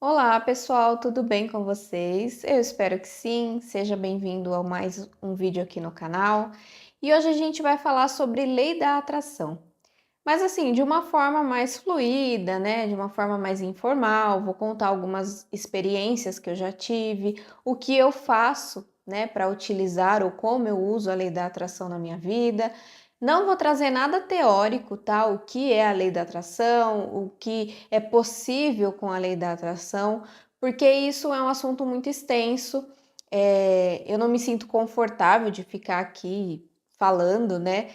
Olá, pessoal, tudo bem com vocês? Eu espero que sim. Seja bem-vindo a mais um vídeo aqui no canal. E hoje a gente vai falar sobre lei da atração. Mas assim, de uma forma mais fluida, né? De uma forma mais informal. Vou contar algumas experiências que eu já tive, o que eu faço, né, para utilizar ou como eu uso a lei da atração na minha vida. Não vou trazer nada teórico, tá? O que é a lei da atração, o que é possível com a lei da atração, porque isso é um assunto muito extenso. Eu não me sinto confortável de ficar aqui falando, né?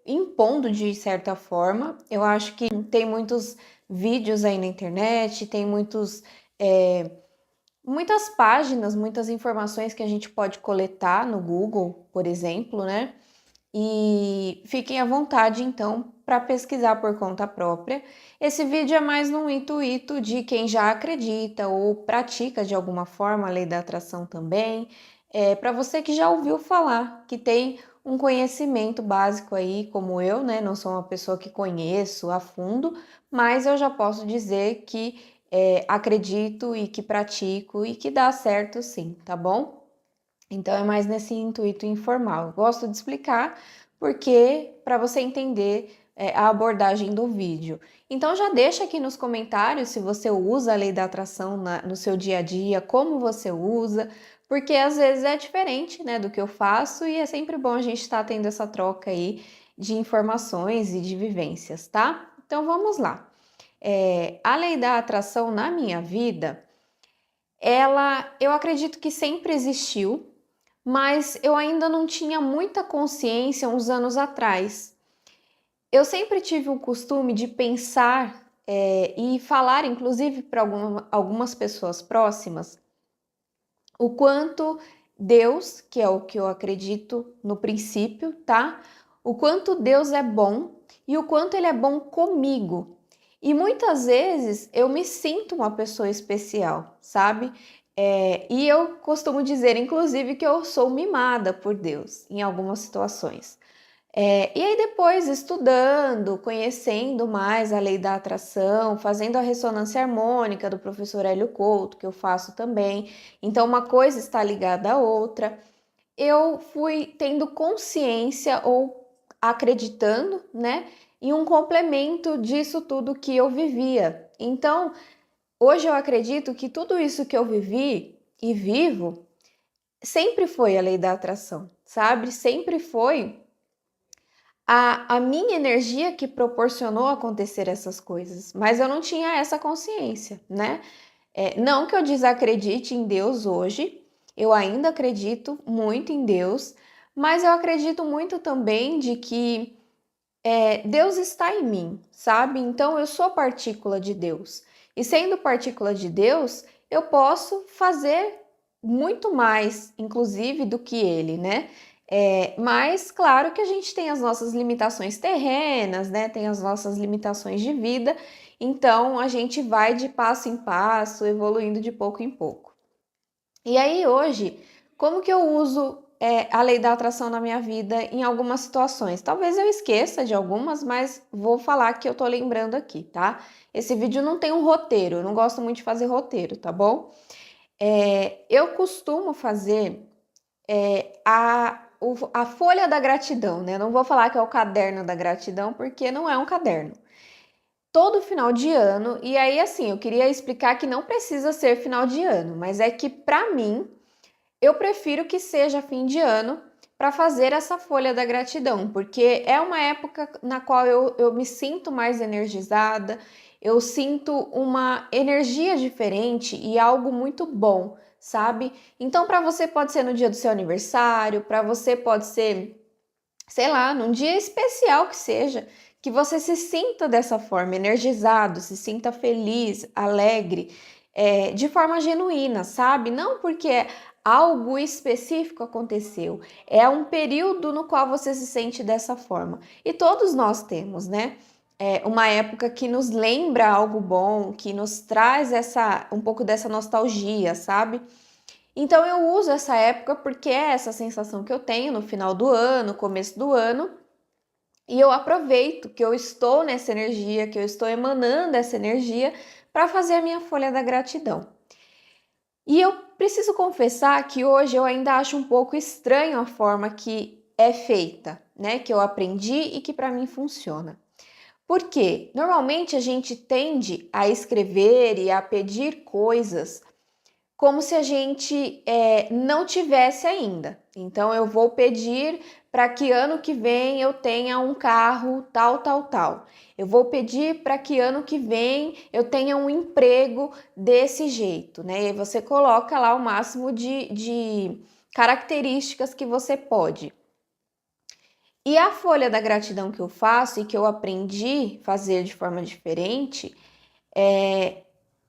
Impondo de certa forma. Eu acho que tem muitos vídeos aí na internet, tem muitas páginas, muitas informações que a gente pode coletar no Google, por exemplo, né? E fiquem à vontade, então, para pesquisar por conta própria. Esse vídeo é mais no intuito de quem já acredita ou pratica de alguma forma a lei da atração também. Para você que já ouviu falar, que tem um conhecimento básico aí, como eu, né? Não sou uma pessoa que conheço a fundo, mas eu já posso dizer que acredito e que pratico e que dá certo sim, tá bom? Então é mais nesse intuito informal. Eu gosto de explicar porque para você entender a abordagem do vídeo. Então já deixa aqui nos comentários se você usa a lei da atração no seu dia a dia, como você usa, porque às vezes é diferente, né, do que eu faço e é sempre bom a gente estar tendo essa troca aí de informações e de vivências, tá? Então vamos lá. A lei da atração na minha vida, eu acredito que sempre existiu, mas eu ainda não tinha muita consciência uns anos atrás. Eu sempre tive o costume de pensar e falar, inclusive para algumas pessoas próximas, o quanto Deus, que é o que eu acredito no princípio, tá? O quanto Deus é bom e o quanto Ele é bom comigo. E muitas vezes eu me sinto uma pessoa especial, sabe? E eu costumo dizer, inclusive, que eu sou mimada por Deus em algumas situações. E aí depois, estudando, conhecendo mais a lei da atração, fazendo a ressonância harmônica do professor Hélio Couto, que eu faço também, então uma coisa está ligada à outra, eu fui tendo consciência ou acreditando, né, em um complemento disso tudo que eu vivia. Então, hoje eu acredito que tudo isso que eu vivi e vivo sempre foi a lei da atração, sabe? Sempre foi a minha energia que proporcionou acontecer essas coisas, mas eu não tinha essa consciência, né? Não que eu desacredite em Deus hoje, eu ainda acredito muito em Deus, mas eu acredito muito também de que Deus está em mim, sabe? Então eu sou partícula de Deus. E sendo partícula de Deus, eu posso fazer muito mais, inclusive, do que Ele, né? Mas claro que a gente tem as nossas limitações terrenas, né? Tem as nossas limitações de vida, então a gente vai de passo em passo, evoluindo de pouco em pouco. E aí hoje, como que eu uso a lei da atração na minha vida em algumas situações? Talvez eu esqueça de algumas, mas vou falar que eu tô lembrando aqui, tá? Esse vídeo não tem um roteiro, eu não gosto muito de fazer roteiro, tá bom? Eu costumo fazer a folha da gratidão, né? Não vou falar que é o caderno da gratidão, porque não é um caderno. Todo final de ano, e aí assim, eu queria explicar que não precisa ser final de ano, mas é que para mim eu prefiro que seja fim de ano para fazer essa folha da gratidão, porque é uma época na qual eu me sinto mais energizada, eu sinto uma energia diferente e algo muito bom, sabe? Então, para você pode ser no dia do seu aniversário, para você pode ser, sei lá, num dia especial que você se sinta dessa forma, energizado, se sinta feliz, alegre, de forma genuína, sabe? Não porque algo específico aconteceu, é um período no qual você se sente dessa forma. E todos nós temos, né? Uma época que nos lembra algo bom, que nos traz um pouco dessa nostalgia, sabe? Então eu uso essa época porque é essa sensação que eu tenho no final do ano, começo do ano, e eu aproveito que eu estou nessa energia, que eu estou emanando essa energia para fazer a minha folha da gratidão. E eu preciso confessar que hoje eu ainda acho um pouco estranho a forma que é feita, né? Que eu aprendi e que para mim funciona. Porque normalmente a gente tende a escrever e a pedir coisas como se a gente não tivesse ainda. Então eu vou pedir para que ano que vem eu tenha um carro tal, tal, tal. Eu vou pedir para que ano que vem eu tenha um emprego desse jeito, né? E você coloca lá o máximo de características que você pode. E a folha da gratidão que eu faço e que eu aprendi a fazer de forma diferente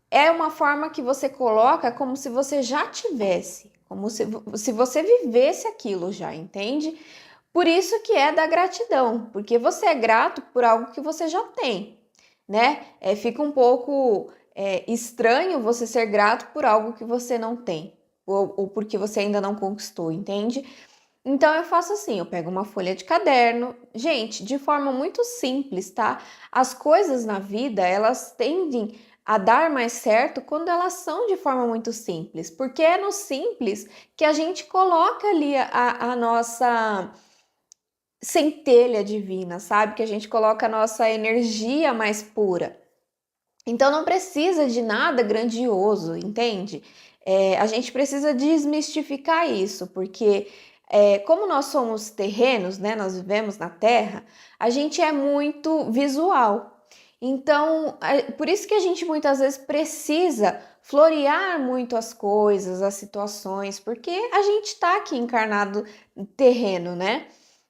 é uma forma que você coloca como se você já tivesse, como se você vivesse aquilo já, entende? Por isso que é da gratidão, porque você é grato por algo que você já tem, né? Fica um pouco estranho você ser grato por algo que você não tem, ou porque você ainda não conquistou, entende? Então eu faço assim, eu pego uma folha de caderno, gente, de forma muito simples, tá? As coisas na vida, elas tendem a dar mais certo quando elas são de forma muito simples, porque é no simples que a gente coloca ali a nossa centelha divina, sabe? Que a gente coloca a nossa energia mais pura. Então não precisa de nada grandioso, entende? A gente precisa desmistificar isso, porque como nós somos terrenos, né? Nós vivemos na Terra, a gente é muito visual. Então, por isso que a gente muitas vezes precisa florear muito as coisas, as situações, porque a gente está aqui encarnado terreno, né?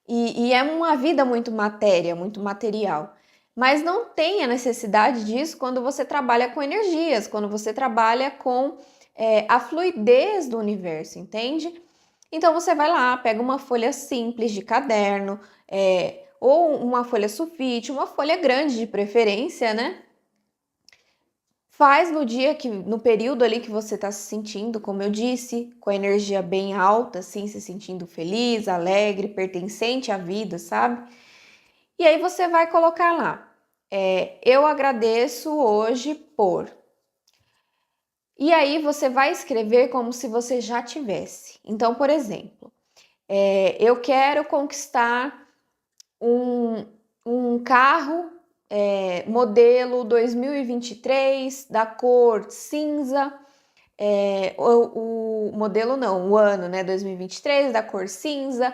E é uma vida muito matéria, muito material. Mas não tem a necessidade disso quando você trabalha com energias, quando você trabalha com a fluidez do universo, entende? Então você vai lá, pega uma folha simples de caderno, ou uma folha sulfite, uma folha grande de preferência, né? Faz no período ali que você está se sentindo, como eu disse, com a energia bem alta, assim, se sentindo feliz, alegre, pertencente à vida, sabe? E aí você vai colocar lá, eu agradeço hoje por. E aí você vai escrever como se você já tivesse. Então, por exemplo, eu quero conquistar um carro modelo 2023 da cor cinza. O modelo não, o ano, né? 2023 da cor cinza.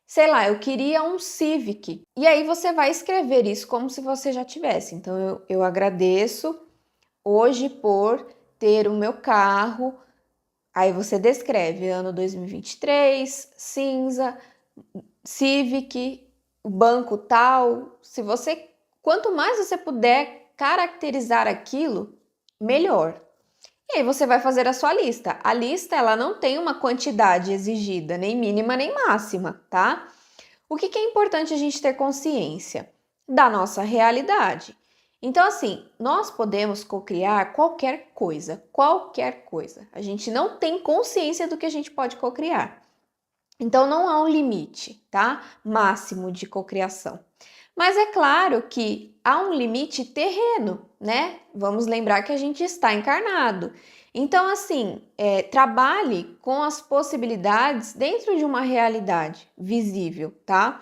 Sei lá, eu queria um Civic. E aí você vai escrever isso como se você já tivesse. Então eu agradeço hoje por ter o meu carro. Aí você descreve ano 2023, cinza, Civic, o banco tal. Quanto mais você puder caracterizar aquilo, melhor. E aí você vai fazer a sua lista. A lista, ela não tem uma quantidade exigida, nem mínima nem máxima, tá? O que é importante a gente ter consciência? Da nossa realidade. Então, assim, nós podemos cocriar qualquer coisa, qualquer coisa. A gente não tem consciência do que a gente pode cocriar. Então, não há um limite, tá? Máximo de cocriação. Mas é claro que há um limite terreno, né? Vamos lembrar que a gente está encarnado. Então, assim, trabalhe com as possibilidades dentro de uma realidade visível, tá?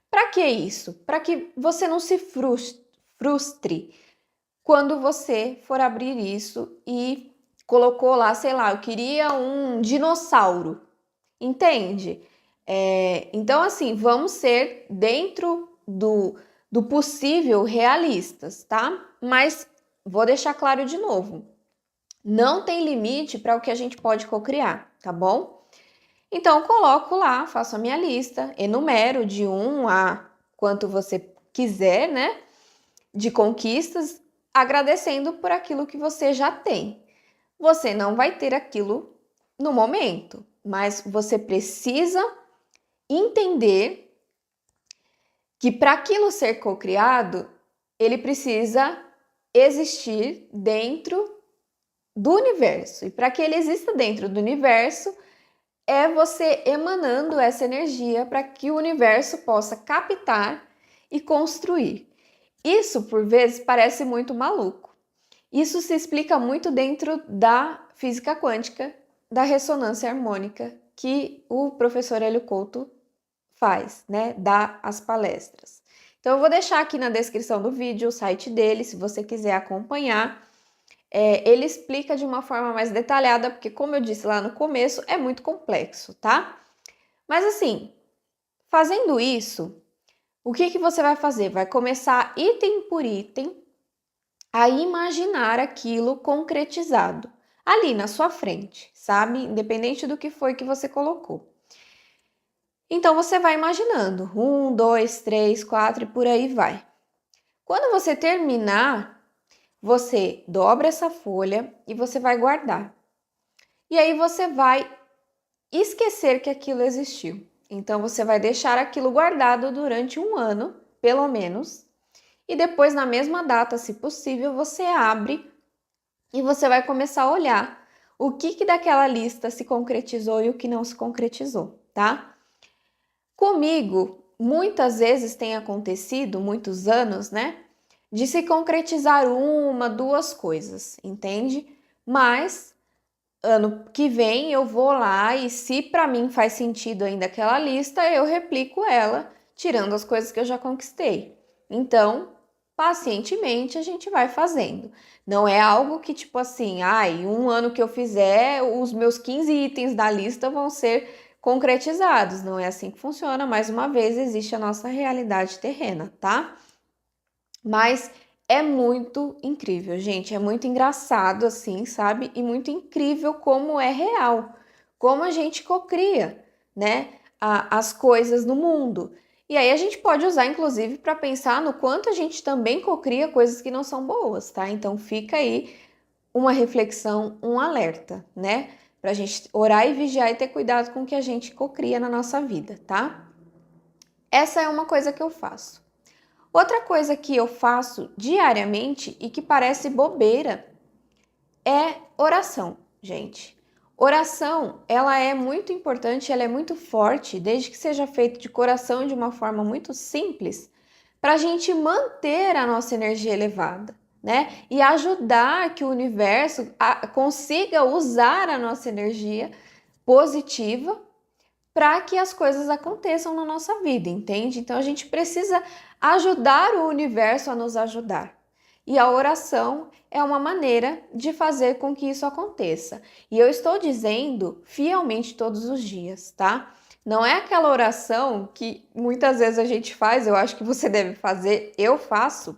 Para que isso? Para que você não se frustre quando você for abrir isso e colocou lá, sei lá, eu queria um dinossauro, entende? Então, assim, vamos ser dentro do possível realistas, tá? Mas vou deixar claro de novo, não tem limite para o que a gente pode cocriar, tá bom? Então, eu coloco lá, faço a minha lista, enumero de 1 a quanto você quiser, né? De conquistas, agradecendo por aquilo que você já tem. Você não vai ter aquilo no momento, mas você precisa entender que para aquilo ser cocriado, ele precisa existir dentro do universo. E para que ele exista dentro do universo, é você emanando essa energia para que o universo possa captar e construir. Isso, por vezes, parece muito maluco. Isso se explica muito dentro da física quântica, da ressonância harmônica, que o professor Hélio Couto faz, né? Dá as palestras. Então, eu vou deixar aqui na descrição do vídeo o site dele, se você quiser acompanhar. Ele explica de uma forma mais detalhada, porque, como eu disse lá no começo, é muito complexo, tá? Mas assim, fazendo isso, o que você vai fazer? Vai começar item por item a imaginar aquilo concretizado ali na sua frente, sabe? Independente do que foi que você colocou. Então você vai imaginando, 1, 2, 3, 4 e por aí vai. Quando você terminar, você dobra essa folha e você vai guardar. E aí você vai esquecer que aquilo existiu. Então você vai deixar aquilo guardado durante 1 ano, pelo menos, e depois, na mesma data, se possível, você abre e você vai começar a olhar o que daquela lista se concretizou e o que não se concretizou, tá? Comigo, muitas vezes tem acontecido, muitos anos, né, de se concretizar 1, 2 coisas, entende? Mas ano que vem eu vou lá e se para mim faz sentido ainda aquela lista, eu replico ela, tirando as coisas que eu já conquistei. Então, pacientemente a gente vai fazendo. Não é algo que tipo assim, ai, 1 ano que eu fizer, os meus 15 itens da lista vão ser concretizados. Não é assim que funciona. Mais uma vez, existe a nossa realidade terrena, tá? Mas é muito incrível, gente. É muito engraçado, assim, sabe? E muito incrível como é real, como a gente cocria, né? As coisas no mundo. E aí a gente pode usar, inclusive, para pensar no quanto a gente também cocria coisas que não são boas, tá? Então fica aí uma reflexão, um alerta, né? Pra gente orar e vigiar e ter cuidado com o que a gente cocria na nossa vida, tá? Essa é uma coisa que eu faço. Outra coisa que eu faço diariamente e que parece bobeira é oração, gente. Oração, ela é muito importante, ela é muito forte, desde que seja feita de coração e de uma forma muito simples, para a gente manter a nossa energia elevada, né? E ajudar que o universo consiga usar a nossa energia positiva para que as coisas aconteçam na nossa vida, entende? Então a gente precisa ajudar o universo a nos ajudar. E a oração é uma maneira de fazer com que isso aconteça. E eu estou dizendo fielmente todos os dias, tá? Não é aquela oração que muitas vezes a gente faz, eu acho que você deve fazer, eu faço,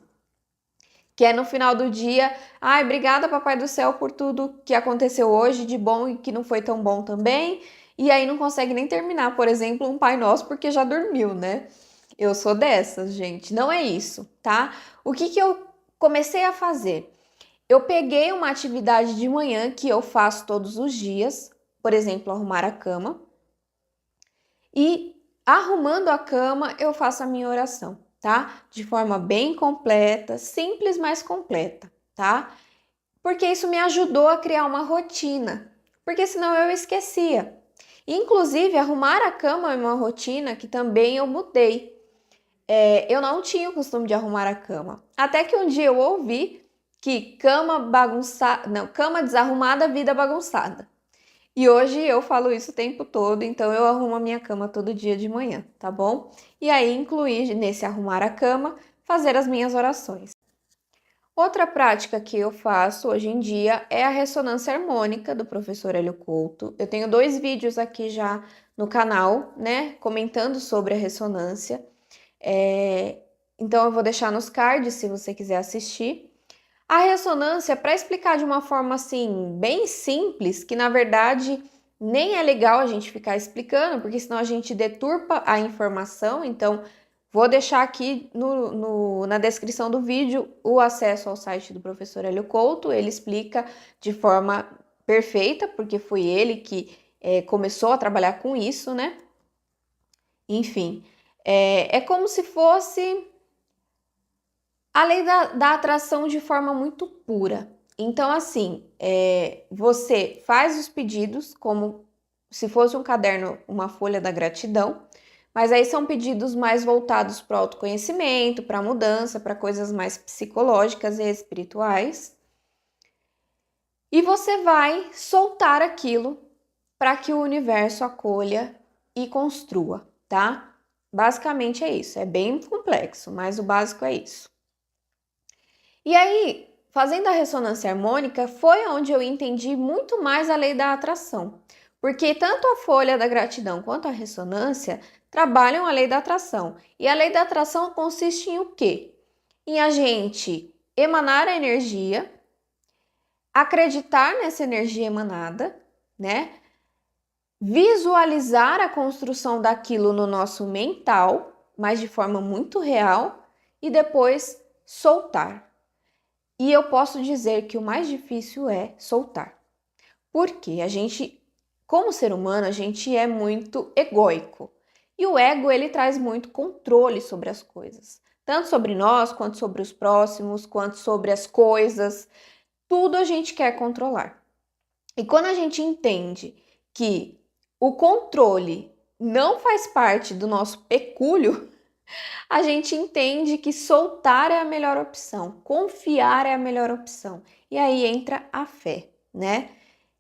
que é no final do dia, ai, obrigada, Papai do Céu, por tudo que aconteceu hoje de bom e que não foi tão bom também. E aí não consegue nem terminar, por exemplo, um Pai Nosso porque já dormiu, né? Eu sou dessas, gente. Não é isso, tá? O que eu comecei a fazer? Eu peguei uma atividade de manhã que eu faço todos os dias, por exemplo, arrumar a cama, e arrumando a cama eu faço a minha oração, tá? De forma bem completa, simples, mas completa, tá? Porque isso me ajudou a criar uma rotina, porque senão eu esquecia. Inclusive, arrumar a cama é uma rotina que também eu mudei. Eu não tinha o costume de arrumar a cama. Até que um dia eu ouvi que cama bagunçada, não, cama desarrumada, vida bagunçada. E hoje eu falo isso o tempo todo, então eu arrumo a minha cama todo dia de manhã, tá bom? E aí incluir nesse arrumar a cama, fazer as minhas orações. Outra prática que eu faço hoje em dia é a ressonância harmônica do professor Hélio Couto. Eu tenho 2 vídeos aqui já no canal, né, comentando sobre a ressonância. Então eu vou deixar nos cards se você quiser assistir. A ressonância, para explicar de uma forma assim, bem simples, que na verdade nem é legal a gente ficar explicando, porque senão a gente deturpa a informação. Então, vou deixar aqui na descrição do vídeo o acesso ao site do professor Hélio Couto. Ele explica de forma perfeita, porque foi ele que começou a trabalhar com isso, né? Enfim, é como se fosse a lei da atração de forma muito pura. Então, assim, você faz os pedidos como se fosse um caderno, uma folha da gratidão, mas aí são pedidos mais voltados para o autoconhecimento, para mudança, para coisas mais psicológicas e espirituais. E você vai soltar aquilo para que o universo acolha e construa, tá? Basicamente é isso. É bem complexo, mas o básico é isso. E aí, fazendo a ressonância harmônica, foi onde eu entendi muito mais a lei da atração. Porque tanto a folha da gratidão quanto a ressonância trabalham a lei da atração. E a lei da atração consiste em o quê? Em a gente emanar a energia, acreditar nessa energia emanada, né? Visualizar a construção daquilo no nosso mental, mas de forma muito real, e depois soltar. E eu posso dizer que o mais difícil é soltar. Porque a gente, como ser humano, a gente é muito egóico. E o ego, ele traz muito controle sobre as coisas. Tanto sobre nós, quanto sobre os próximos, quanto sobre as coisas. Tudo a gente quer controlar. E quando a gente entende que o controle não faz parte do nosso pecúlio, a gente entende que soltar é a melhor opção, confiar é a melhor opção. E aí entra a fé, né?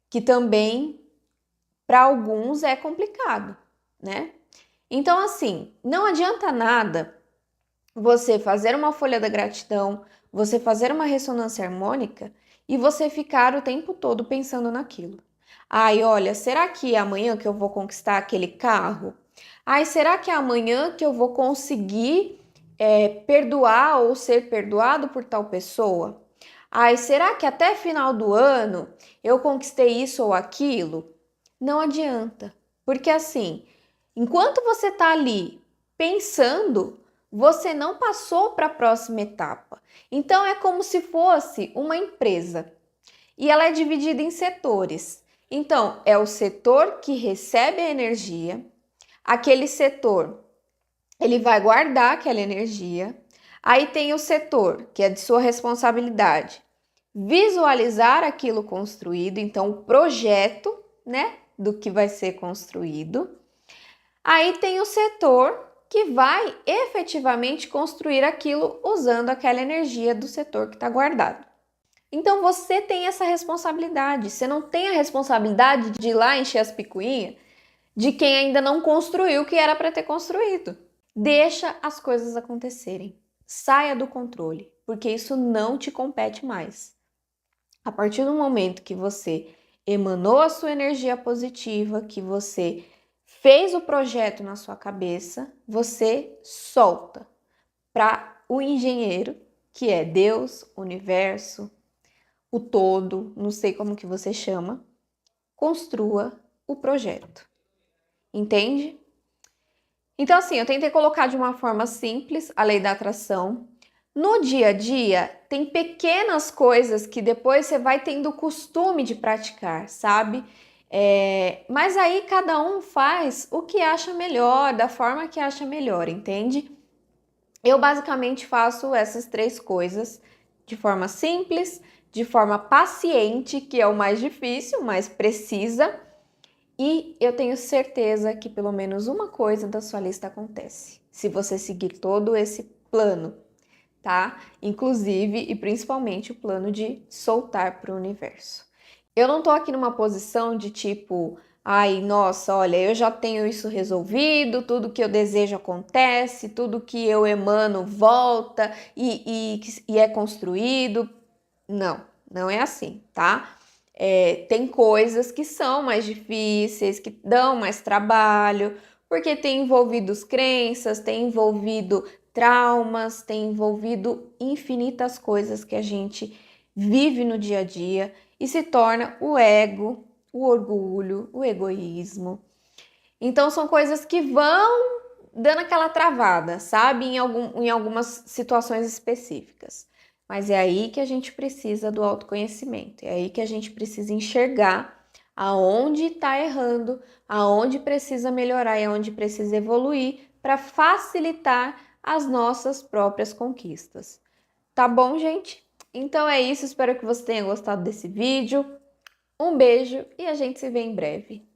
Que também para alguns é complicado, né? Então, assim, não adianta nada você fazer uma folha da gratidão, você fazer uma ressonância harmônica e você ficar o tempo todo pensando naquilo. Ai, olha, será que é amanhã que eu vou conquistar aquele carro? Ai, será que é amanhã que eu vou conseguir perdoar ou ser perdoado por tal pessoa? Ai, será que até final do ano eu conquistei isso ou aquilo? Não adianta, porque assim, enquanto você está ali pensando, você não passou para a próxima etapa. Então é como se fosse uma empresa e ela é dividida em setores. Então, é o setor que recebe a energia, aquele setor, ele vai guardar aquela energia. Aí tem o setor, que é de sua responsabilidade, visualizar aquilo construído, então o projeto, né, do que vai ser construído. Aí tem o setor que vai efetivamente construir aquilo usando aquela energia do setor que está guardado. Então você tem essa responsabilidade. Você não tem a responsabilidade de ir lá encher as picuinhas de quem ainda não construiu o que era para ter construído. Deixa as coisas acontecerem. Saia do controle, porque isso não te compete mais. A partir do momento que você emanou a sua energia positiva, que você fez o projeto na sua cabeça, você solta para o engenheiro, que é Deus, o universo, o todo, não sei como que você chama, construa o projeto. Entende? Então, assim, eu tentei colocar de uma forma simples a lei da atração. No dia a dia, tem pequenas coisas que depois você vai tendo o costume de praticar, sabe? Mas aí cada um faz o que acha melhor, da forma que acha melhor, entende? Eu basicamente faço essas três coisas de forma simples, de forma paciente, que é o mais difícil, mais precisa, e eu tenho certeza que pelo menos uma coisa da sua lista acontece, se você seguir todo esse plano, tá? Inclusive e principalmente o plano de soltar para o universo. Eu não tô aqui numa posição de tipo, ai, nossa, olha, eu já tenho isso resolvido, tudo que eu desejo acontece, tudo que eu emano volta e é construído. Não, não é assim, tá? Tem coisas que são mais difíceis, que dão mais trabalho, porque tem envolvido crenças, tem envolvido traumas, tem envolvido infinitas coisas que a gente vive no dia a dia e se torna o ego, o orgulho, o egoísmo. Então são coisas que vão dando aquela travada, sabe? Em algumas situações específicas. Mas é aí que a gente precisa do autoconhecimento, é aí que a gente precisa enxergar aonde está errando, aonde precisa melhorar e aonde precisa evoluir para facilitar as nossas próprias conquistas. Tá bom, gente? Então é isso, espero que você tenha gostado desse vídeo. Um beijo e a gente se vê em breve.